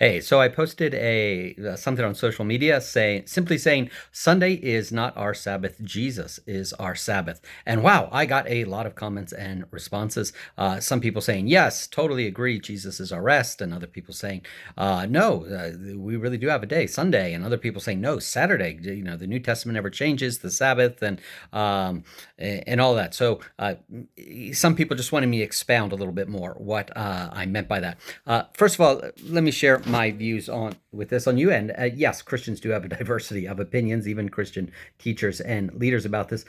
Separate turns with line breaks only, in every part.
Hey, so I posted a something on social media simply saying Sunday is not our Sabbath, Jesus is our Sabbath. And wow, I got a lot of comments and responses. Some people saying yes, totally agree, Jesus is our rest, and other people saying no, we really do have a day, Sunday, and other people saying no, Saturday. You know, the New Testament never changes, the Sabbath, and all that. So some people just wanted me to expound a little bit more what I meant by that. First of all, let me share my views on with this on you. And yes, Christians do have a diversity of opinions, even Christian teachers and leaders about this.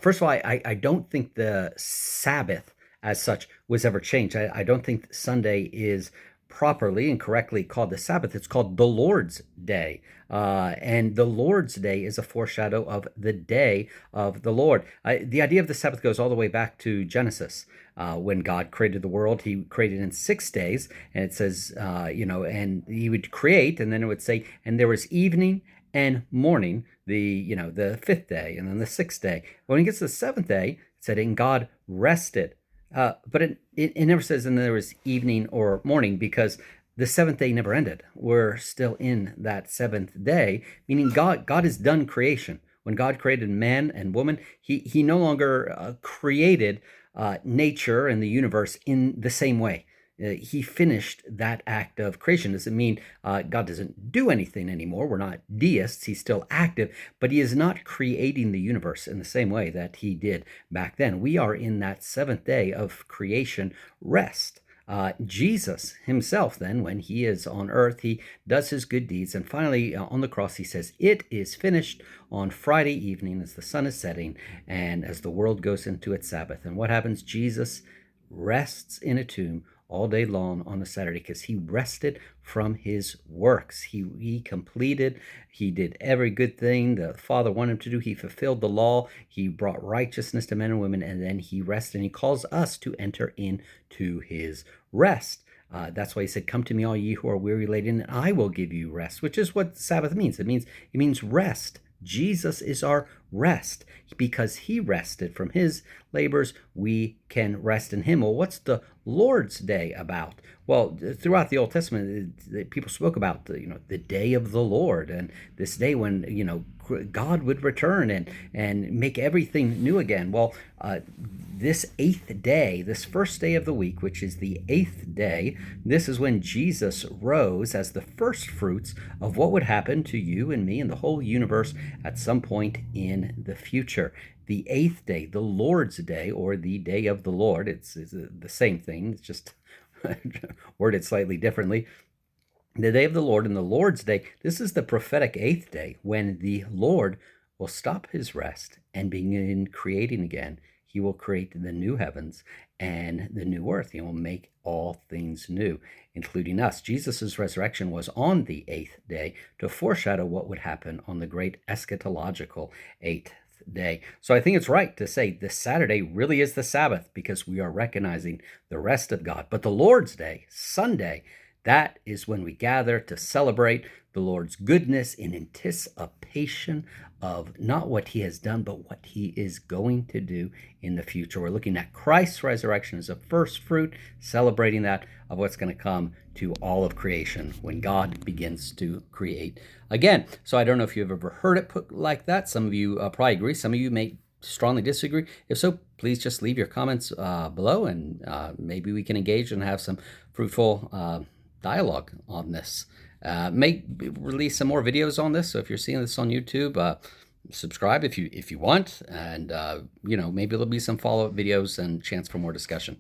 First of all, I don't think the Sabbath as such was ever changed. I don't think Sunday is properly and correctly called the Sabbath. It's called the Lord's Day. And the Lord's Day is a foreshadow of the day of the Lord. The idea of the Sabbath goes all the way back to Genesis. When God created the world, he created in 6 days. And it says, and he would create, and then it would say, and there was evening and morning, the 5th day, and then the 6th day. When it gets to the 7th day, it said, and God rested. But it never says, and there was evening or morning, because the 7th day never ended. We're still in that 7th day, meaning God is done creation. When God created man and woman, he no longer created nature and the universe in the same way. He finished that act of creation. Doesn't mean God doesn't do anything anymore. We're not deists. He's still active, but he is not creating the universe in the same way that he did back then. We are in that 7th day of creation rest. Jesus himself, then, when he is on earth, he does his good deeds. And finally, on the cross, he says, "It is finished," on Friday evening as the sun is setting and as the world goes into its Sabbath. And what happens? Jesus rests in a tomb all day long on a Saturday because he rested from his works. He completed, he did every good thing the Father wanted him to do. He fulfilled the law. He brought righteousness to men and women, and then he rested. And he calls us to enter into his rest. That's why he said, "Come to me, all ye who are weary laden, and I will give you rest," which is what Sabbath means. It means rest. Jesus is our rest. Because he rested from his labors, we can rest in him. Well, what's the Lord's Day about? Well, throughout the Old Testament, people spoke about the day of the Lord, and this day when God would return and make everything new again. Well, this 8th day, this first day of the week, which is the 8th day, this is when Jesus rose as the first fruits of what would happen to you and me and the whole universe at some point in the future. The 8th day, the Lord's Day, or the day of the Lord, it's the same thing, it's just worded slightly differently. The day of the Lord and the Lord's Day, this is the prophetic 8th day when the Lord will stop his rest and begin creating again. He will create the new heavens and the new earth. He will make all things new, including us. Jesus' resurrection was on the 8th day to foreshadow what would happen on the great eschatological 8th day. So I think it's right to say this Saturday really is the Sabbath because we are recognizing the rest of God. But the Lord's Day, Sunday, that is when we gather to celebrate the Lord's goodness in anticipation of not what he has done, but what he is going to do in the future. We're looking at Christ's resurrection as a first fruit, celebrating that of what's going to come to all of creation when God begins to create again. So I don't know if you've ever heard it put like that. Some of you probably agree. Some of you may strongly disagree. If so, please just leave your comments below, and maybe we can engage and have some fruitful dialogue on this. May release some more videos on this, so if you're seeing this on YouTube, subscribe if you want, and maybe there'll be some follow-up videos and chance for more discussion.